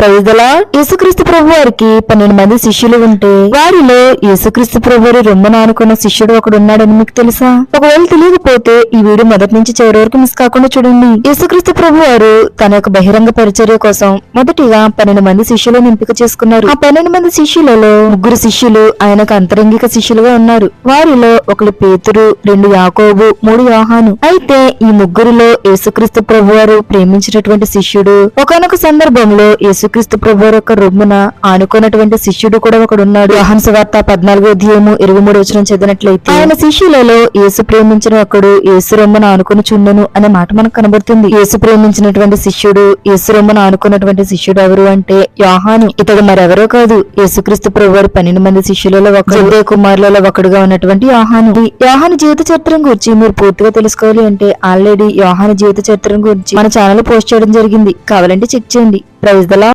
ప్రైదలా యేసుక్రీస్తు ప్రభు వారికి 12 మంది శిష్యులు ఉంటే వారిలో యేసుక్రీస్తు ప్రభు వారి రొమ్మను ఆనుకున్న శిష్యుడు ఒకడు ఉన్నాడని మీకు తెలుసా? ఒకవేళ తెలియకపోతే ఈ వీడియో మొదటి నుంచి చివరి వరకు మిస్ కాకుండా చూడండి. యేసుక్రీస్తు ప్రభు వారు తన యొక్క బహిరంగ పరిచర్య కోసం మొదటిగా 12 మంది శిష్యులను ఎంపిక చేసుకున్నారు. ఆ 12 మంది శిష్యులలో 3 శిష్యులు ఆయనకు అంతరంగిక శిష్యులుగా ఉన్నారు. వారిలో ఒకరు పేతురు, 2 యాకోబు, 3 యోహాను. అయితే ఈ 3లో యేసుక్రీస్తు ప్రభు వారు ప్రేమించినటువంటి శిష్యుడు ఒకానొక సందర్భంలో యేసుక్రీస్తు ప్రభు వారి యొక్క రొమ్మున ఆనుకున్నటువంటి శిష్యుడు కూడా ఒకడున్నాడు. యోహాను సువార్త 14వ అధ్యాయము 23వ వచనం చదివినట్లయితే ఆయన శిష్యులలో యేసు ప్రేమించిన ఒకడు యేసు రొమ్మున ఆనుకుని చుండెను అనే మాట మనకు కనబడుతుంది. యేసు ప్రేమించినటువంటి శిష్యుడు, యేసు రొమ్మున ఆనుకున్నటువంటి శిష్యుడు ఎవరు అంటే యోహాను. ఇతడు మరెవరో కాదు, యేసుక్రీస్తు ప్రభు వారి 12 మంది శిష్యులలో ఒకడు, జెబెదయి కుమారులలో ఒకడుగా ఉన్నటువంటి యోహాను. యోహాను జీవిత చరిత్ర గురించి మీరు పూర్తిగా తెలుసుకోవాలి అంటే ఆల్రెడీ యోహాను జీవిత చరిత్ర గురించి మన ఛానల్ పోస్ట్ చేయడం జరిగింది, కావాలంటే చెక్ చేయండి. Praise the lord.